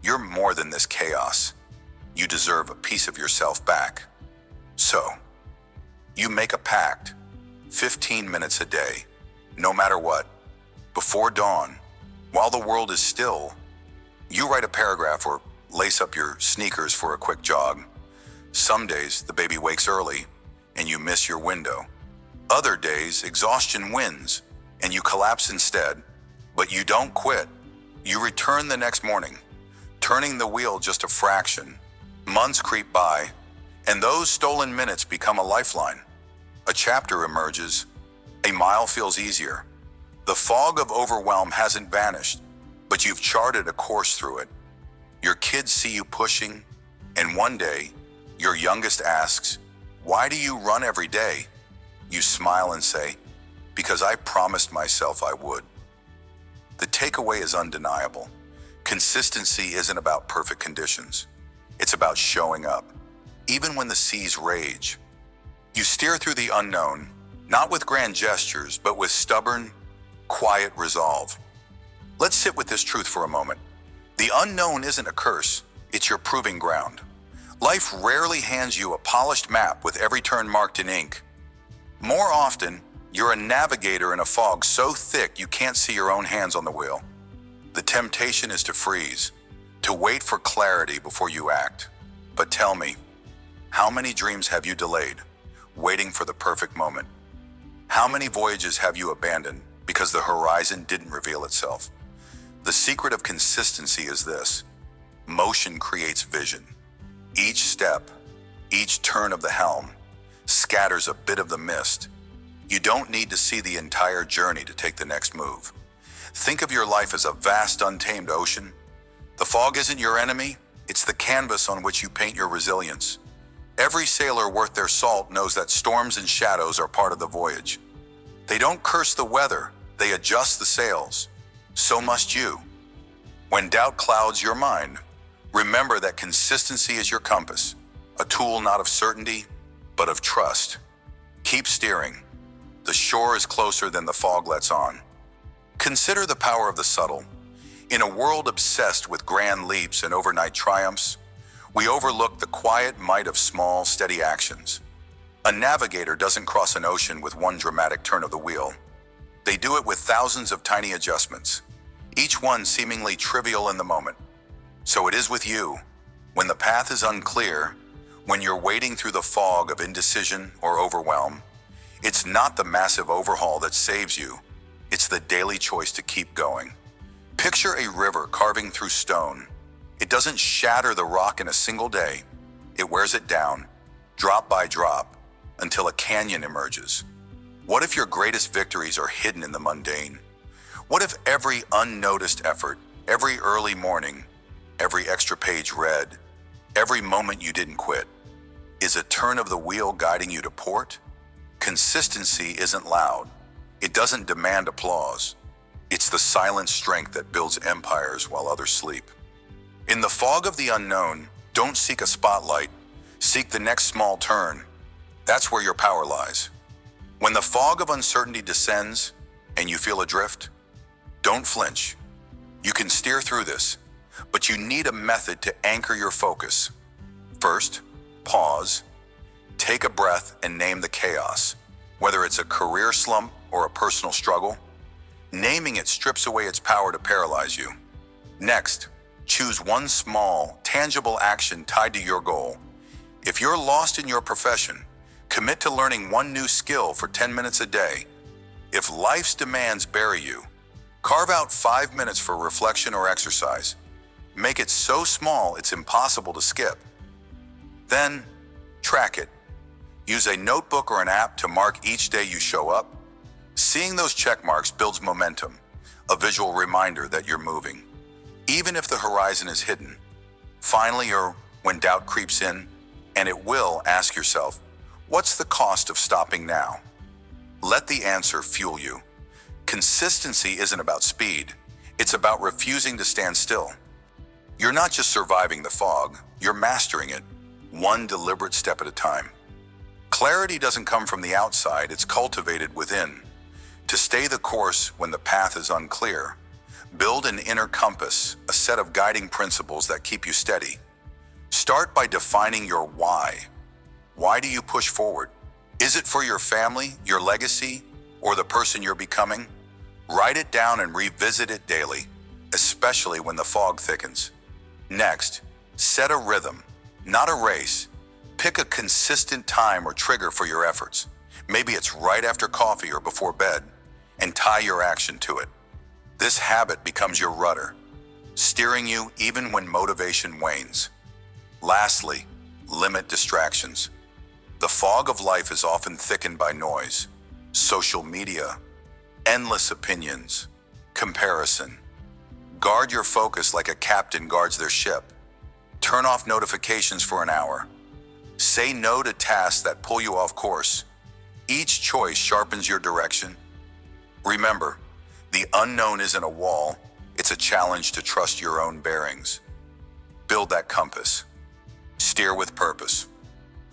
You're more than this chaos. You deserve a piece of yourself back. So, you make a pact, 15 minutes a day, no matter what. Before dawn, while the world is still, you write a paragraph or lace up your sneakers for a quick jog. Some days, the baby wakes early and you miss your window. Other days, exhaustion wins and you collapse instead, but you don't quit. You return the next morning, turning the wheel just a fraction. Months creep by, and those stolen minutes become a lifeline. A chapter emerges. A mile feels easier. The fog of overwhelm hasn't vanished, but you've charted a course through it. Your kids see you pushing, and one day, your youngest asks, "Why do you run every day?" You smile and say, "Because I promised myself I would." The takeaway is undeniable. Consistency isn't about perfect conditions. It's about showing up, even when the seas rage. You steer through the unknown, not with grand gestures, but with stubborn, quiet resolve. Let's sit with this truth for a moment. The unknown isn't a curse, it's your proving ground. Life rarely hands you a polished map with every turn marked in ink. More often, you're a navigator in a fog so thick you can't see your own hands on the wheel. The temptation is to freeze, to wait for clarity before you act. But tell me, how many dreams have you delayed, waiting for the perfect moment? How many voyages have you abandoned because the horizon didn't reveal itself? The secret of consistency is this: motion creates vision. Each step, each turn of the helm, scatters a bit of the mist. You don't need to see the entire journey to take the next move. Think of your life as a vast, untamed ocean. The fog isn't your enemy, it's the canvas on which you paint your resilience. Every sailor worth their salt knows that storms and shadows are part of the voyage. They don't curse the weather, they adjust the sails. So must you. When doubt clouds your mind, remember that consistency is your compass, a tool not of certainty, but of trust. Keep steering. The shore is closer than the fog lets on. Consider the power of the subtle. In a world obsessed with grand leaps and overnight triumphs, we overlook the quiet might of small, steady actions. A navigator doesn't cross an ocean with one dramatic turn of the wheel. They do it with thousands of tiny adjustments, each one seemingly trivial in the moment. So it is with you. When the path is unclear, when you're wading through the fog of indecision or overwhelm, it's not the massive overhaul that saves you. It's the daily choice to keep going. Picture a river carving through stone. It doesn't shatter the rock in a single day. It wears it down, drop by drop, until a canyon emerges. What if your greatest victories are hidden in the mundane? What if every unnoticed effort, every early morning, every extra page read, every moment you didn't quit, is a turn of the wheel guiding you to port? Consistency isn't loud. It doesn't demand applause. It's the silent strength that builds empires while others sleep. In the fog of the unknown, don't seek a spotlight. Seek the next small turn. That's where your power lies. When the fog of uncertainty descends and you feel adrift, don't flinch. You can steer through this, but you need a method to anchor your focus. First, pause. Take a breath and name the chaos. Whether it's a career slump or a personal struggle, naming it strips away its power to paralyze you. Next, choose one small, tangible action tied to your goal. If you're lost in your profession, commit to learning one new skill for 10 minutes a day. If life's demands bury you, carve out 5 minutes for reflection or exercise. Make it so small it's impossible to skip. Then, track it. Use a notebook or an app to mark each day you show up. Seeing those check marks builds momentum, a visual reminder that you're moving, even if the horizon is hidden. Finally, or when doubt creeps in, and it will, ask yourself, what's the cost of stopping now? Let the answer fuel you. Consistency isn't about speed, it's about refusing to stand still. You're not just surviving the fog, you're mastering it, one deliberate step at a time. Clarity doesn't come from the outside, it's cultivated within. To stay the course when the path is unclear, build an inner compass, a set of guiding principles that keep you steady. Start by defining your why. Why do you push forward? Is it for your family, your legacy, or the person you're becoming? Write it down and revisit it daily, especially when the fog thickens. Next, set a rhythm, not a race. Pick a consistent time or trigger for your efforts. Maybe it's right after coffee or before bed, and tie your action to it. This habit becomes your rudder, steering you even when motivation wanes. Lastly, limit distractions. The fog of life is often thickened by noise, social media, endless opinions, comparison. Guard your focus like a captain guards their ship. Turn off notifications for an hour. Say no to tasks that pull you off course. Each choice sharpens your direction. Remember, the unknown isn't a wall, it's a challenge to trust your own bearings. Build that compass. Steer with purpose.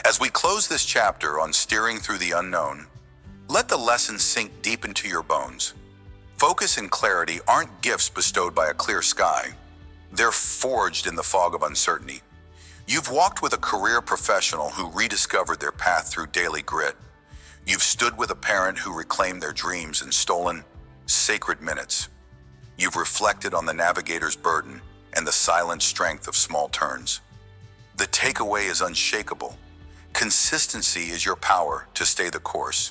As we close this chapter on steering through the unknown, let the lessons sink deep into your bones. Focus and clarity aren't gifts bestowed by a clear sky. They're forged in the fog of uncertainty. You've walked with a career professional who rediscovered their path through daily grit. You've stood with a parent who reclaimed their dreams and stolen sacred minutes. You've reflected on the navigator's burden and the silent strength of small turns. The takeaway is unshakable. Consistency is your power to stay the course,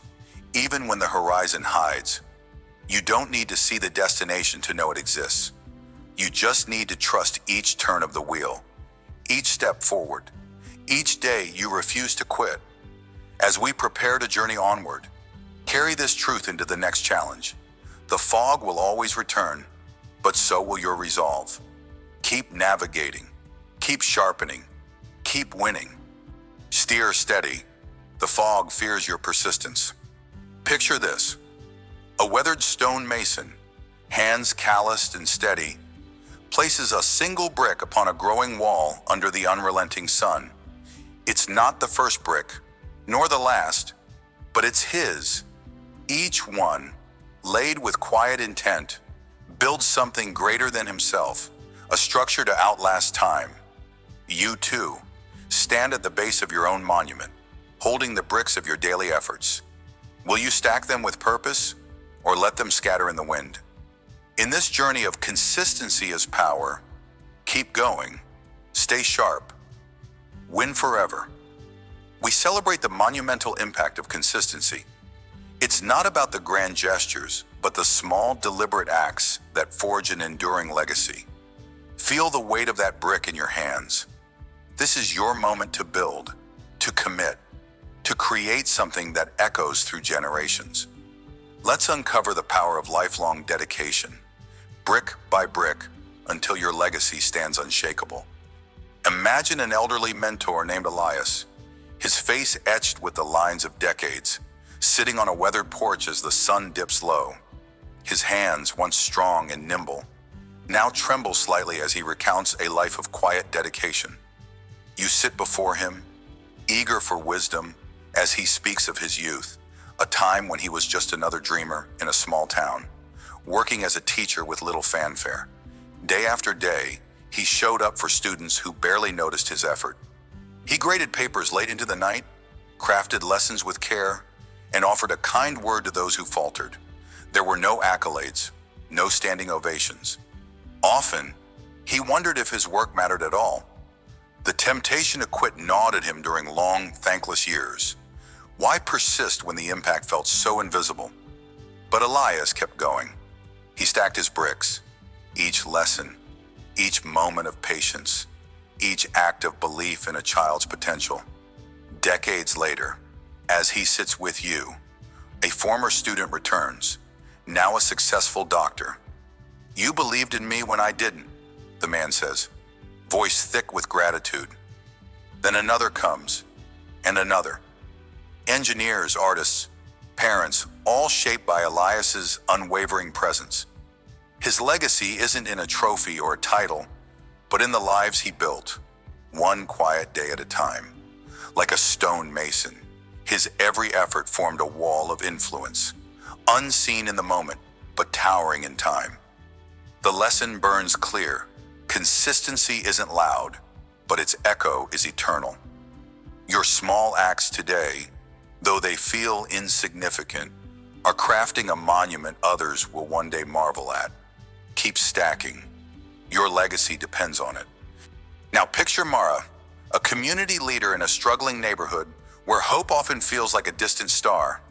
even when the horizon hides. You don't need to see the destination to know it exists. You just need to trust each turn of the wheel, each step forward, each day you refuse to quit. As we prepare to journey onward, carry this truth into the next challenge. The fog will always return, but so will your resolve. Keep navigating, keep sharpening, keep winning. Steer steady. The fog fears your persistence. Picture this: a weathered stone mason, hands calloused and steady, places a single brick upon a growing wall under the unrelenting sun. It's not the first brick, nor the last, but it's his. Each one, laid with quiet intent, builds something greater than himself, a structure to outlast time. You too, stand at the base of your own monument, holding the bricks of your daily efforts. Will you stack them with purpose, or let them scatter in the wind? In this journey of consistency as power, keep going, stay sharp, win forever. We celebrate the monumental impact of consistency. It's not about the grand gestures, but the small, deliberate acts that forge an enduring legacy. Feel the weight of that brick in your hands. This is your moment to build, to commit, to create something that echoes through generations. Let's uncover the power of lifelong dedication, brick by brick, until your legacy stands unshakable. Imagine an elderly mentor named Elias, his face etched with the lines of decades, sitting on a weathered porch as the sun dips low. His hands, once strong and nimble, now tremble slightly as he recounts a life of quiet dedication. You sit before him, eager for wisdom, as he speaks of his youth, a time when he was just another dreamer in a small town, working as a teacher with little fanfare. Day after day, he showed up for students who barely noticed his effort. He graded papers late into the night, crafted lessons with care, and offered a kind word to those who faltered. There were no accolades, no standing ovations. Often, he wondered if his work mattered at all. The temptation to quit gnawed at him during long, thankless years. Why persist when the impact felt so invisible? But Elias kept going. He stacked his bricks. Each lesson, each moment of patience, each act of belief in a child's potential. Decades later, as he sits with you, a former student returns, now a successful doctor. "You believed in me when I didn't," the man says, voice thick with gratitude. Then another comes, and another. Engineers, artists, parents, all shaped by Elias's unwavering presence. His legacy isn't in a trophy or a title, but in the lives he built, one quiet day at a time. Like a stone mason, his every effort formed a wall of influence, unseen in the moment, but towering in time. The lesson burns clear. Consistency isn't loud, but its echo is eternal. Your small acts today, though they feel insignificant, are crafting a monument others will one day marvel at. Keep stacking. Your legacy depends on it. Now picture Mara, a community leader in a struggling neighborhood where hope often feels like a distant star.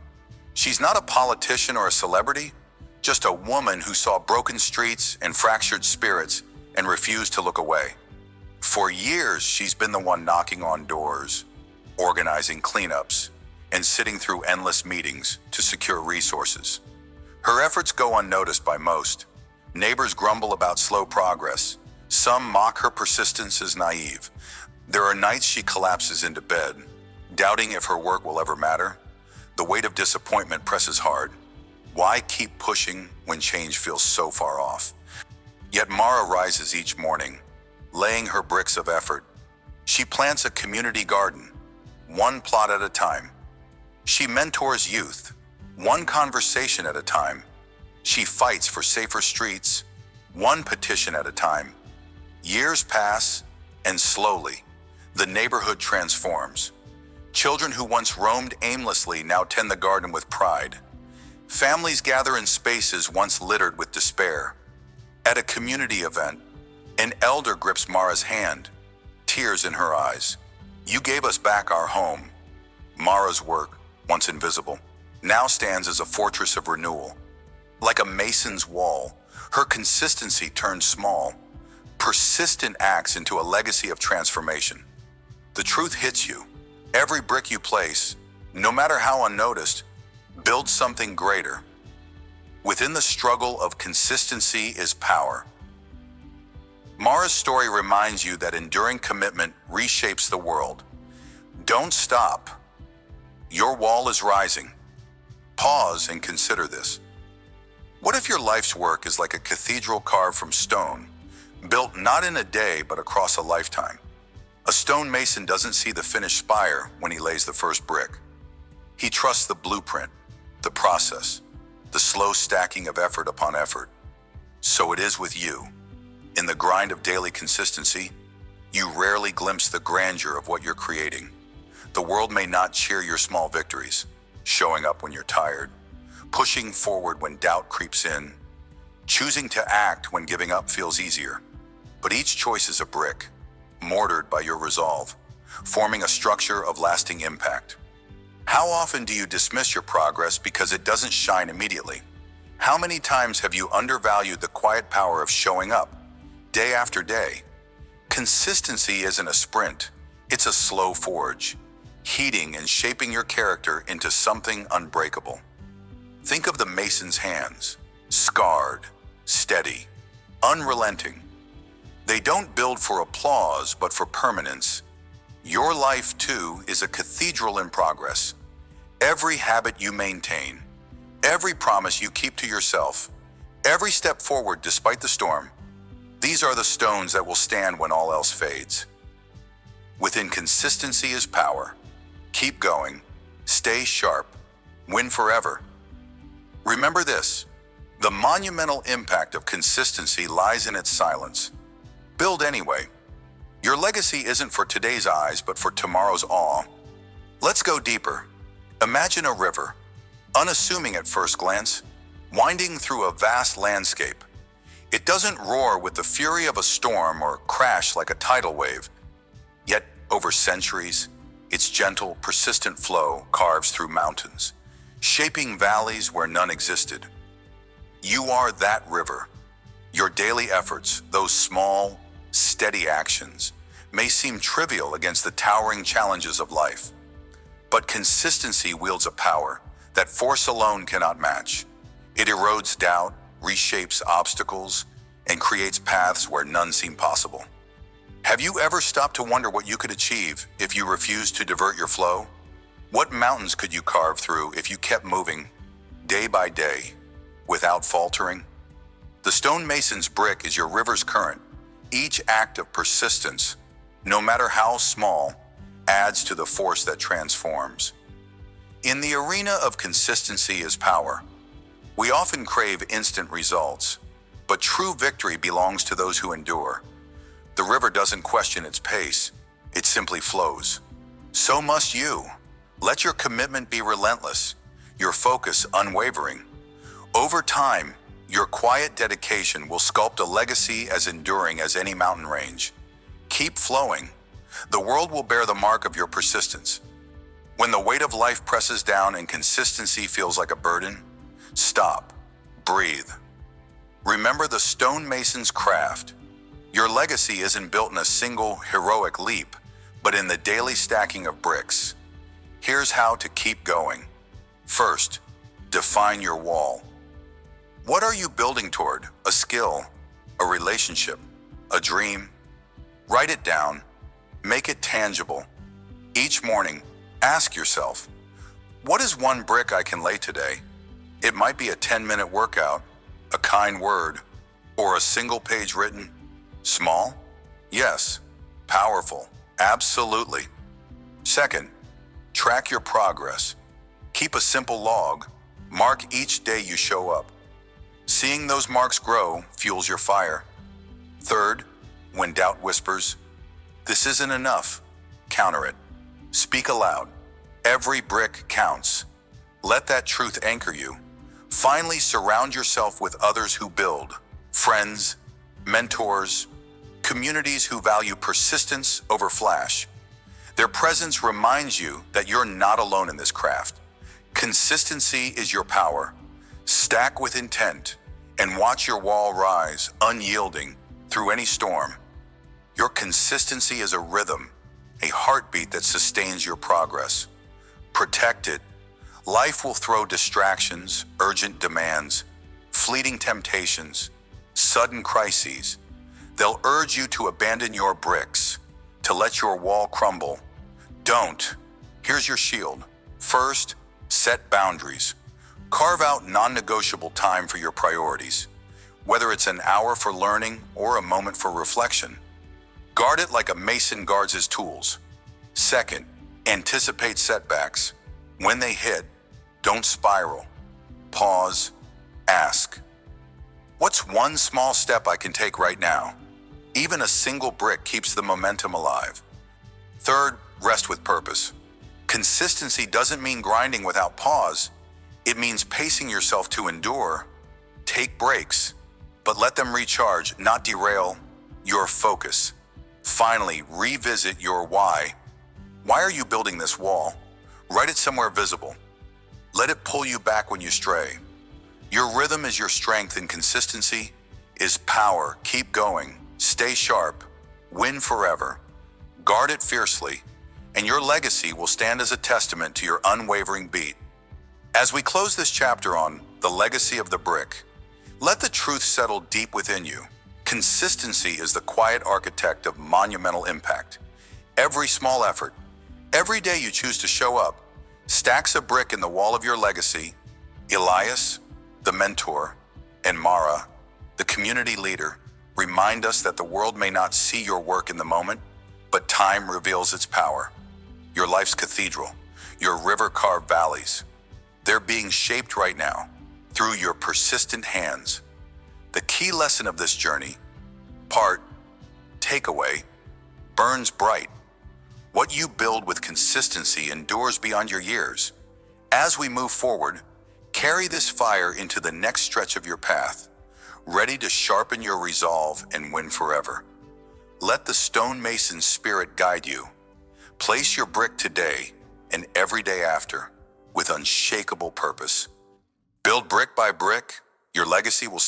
She's not a politician or a celebrity, just a woman who saw broken streets and fractured spirits and refused to look away. For years, she's been the one knocking on doors, organizing cleanups, and sitting through endless meetings to secure resources. Her efforts go unnoticed by most. Neighbors grumble about slow progress. Some mock her persistence as naive. There are nights she collapses into bed, doubting if her work will ever matter. The weight of disappointment presses hard. Why keep pushing when change feels so far off? Yet Mara rises each morning, laying her bricks of effort. She plants a community garden, one plot at a time. She mentors youth, one conversation at a time. She fights for safer streets, one petition at a time. Years pass, and slowly, the neighborhood transforms. Children who once roamed aimlessly now tend the garden with pride. Families gather in spaces once littered with despair. At a community event, an elder grips Mara's hand, tears in her eyes. "You gave us back our home." Mara's work, once invisible, now stands as a fortress of renewal. Like a mason's wall, her consistency turns small, persistent acts into a legacy of transformation. The truth hits you. Every brick you place, no matter how unnoticed, builds something greater. Within the struggle of consistency is power. Mara's story reminds you that enduring commitment reshapes the world. Don't stop. Your wall is rising. Pause and consider this. What if your life's work is like a cathedral carved from stone, built not in a day but across a lifetime? A stone mason doesn't see the finished spire when he lays the first brick. He trusts the blueprint, the process, the slow stacking of effort upon effort. So it is with you. In the grind of daily consistency, you rarely glimpse the grandeur of what you're creating. The world may not cheer your small victories, showing up when you're tired, pushing forward when doubt creeps in, choosing to act when giving up feels easier. But each choice is a brick, mortared by your resolve, forming a structure of lasting impact. How often do you dismiss your progress because it doesn't shine immediately? How many times have you undervalued the quiet power of showing up, day after day? Consistency isn't a sprint, it's a slow forge, heating and shaping your character into something unbreakable. Think of the mason's hands, scarred, steady, unrelenting. They don't build for applause, but for permanence. Your life, too, is a cathedral in progress. Every habit you maintain, every promise you keep to yourself, every step forward despite the storm, these are the stones that will stand when all else fades. Within consistency is power. Keep going, stay sharp, win forever. Remember this, the monumental impact of consistency lies in its silence. Build anyway. Your legacy isn't for today's eyes, but for tomorrow's awe. Let's go deeper. Imagine a river, unassuming at first glance, winding through a vast landscape. It doesn't roar with the fury of a storm or crash like a tidal wave. Over centuries, its gentle, persistent flow carves through mountains, shaping valleys where none existed. You are that river. Your daily efforts, those small, steady actions, may seem trivial against the towering challenges of life. But consistency wields a power that force alone cannot match. It erodes doubt, reshapes obstacles, and creates paths where none seem possible. Have you ever stopped to wonder what you could achieve if you refused to divert your flow? What mountains could you carve through if you kept moving, day by day, without faltering? The stonemason's brick is your river's current. Each act of persistence, no matter how small, adds to the force that transforms. In the arena of consistency is power. We often crave instant results, but true victory belongs to those who endure. The river doesn't question its pace, it simply flows. So must you. Let your commitment be relentless, your focus unwavering. Over time, your quiet dedication will sculpt a legacy as enduring as any mountain range. Keep flowing. The world will bear the mark of your persistence. When the weight of life presses down and consistency feels like a burden, stop, breathe. Remember the stonemason's craft. Your legacy isn't built in a single heroic leap, but in the daily stacking of bricks. Here's how to keep going. First, define your wall. What are you building toward? A skill, a relationship, a dream? Write it down. Make it tangible. Each morning, ask yourself, what is one brick I can lay today? It might be a 10-minute workout, a kind word, or a single page written. Small? Yes. Powerful? Absolutely. Second, track your progress. Keep a simple log. Mark each day you show up. Seeing those marks grow fuels your fire. Third, when doubt whispers, "This isn't enough," counter it. Speak aloud. Every brick counts. Let that truth anchor you. Finally, surround yourself with others who build. Friends, mentors, communities who value persistence over flash. Their presence reminds you that you're not alone in this craft. Consistency is your power. Stack with intent and watch your wall rise, unyielding, through any storm. Your consistency is a rhythm, a heartbeat that sustains your progress. Protect it. Life will throw distractions, urgent demands, fleeting temptations, sudden crises. They'll urge you to abandon your bricks, to let your wall crumble. Don't. Here's your shield. First, set boundaries. Carve out non-negotiable time for your priorities, whether it's an hour for learning or a moment for reflection. Guard it like a mason guards his tools. Second, anticipate setbacks. When they hit, don't spiral. Pause. Ask, what's one small step I can take right now? Even a single brick keeps the momentum alive. Third, rest with purpose. Consistency doesn't mean grinding without pause. It means pacing yourself to endure. Take breaks, but let them recharge, not derail your focus. Finally, revisit your why. Why are you building this wall? Write it somewhere visible. Let it pull you back when you stray. Your rhythm is your strength, and consistency is power. Keep going. Stay sharp. Win forever. Guard it fiercely, and your legacy will stand as a testament to your unwavering beat. As we close this chapter on the legacy of the brick, let the truth settle deep within you. Consistency is the quiet architect of monumental impact. Every small effort, every day you choose to show up, stacks a brick in the wall of your legacy. Elias, the mentor, and Mara, the community leader, remind us that the world may not see your work in the moment, but time reveals its power. Your life's cathedral, your river-carved valleys, they're being shaped right now through your persistent hands. The key lesson of this journey, part, takeaway, burns bright. What you build with consistency endures beyond your years. As we move forward, carry this fire into the next stretch of your path, ready to sharpen your resolve and win forever. Let the stonemason's spirit guide you. Place your brick today and every day after with unshakable purpose. Build brick by brick, your legacy will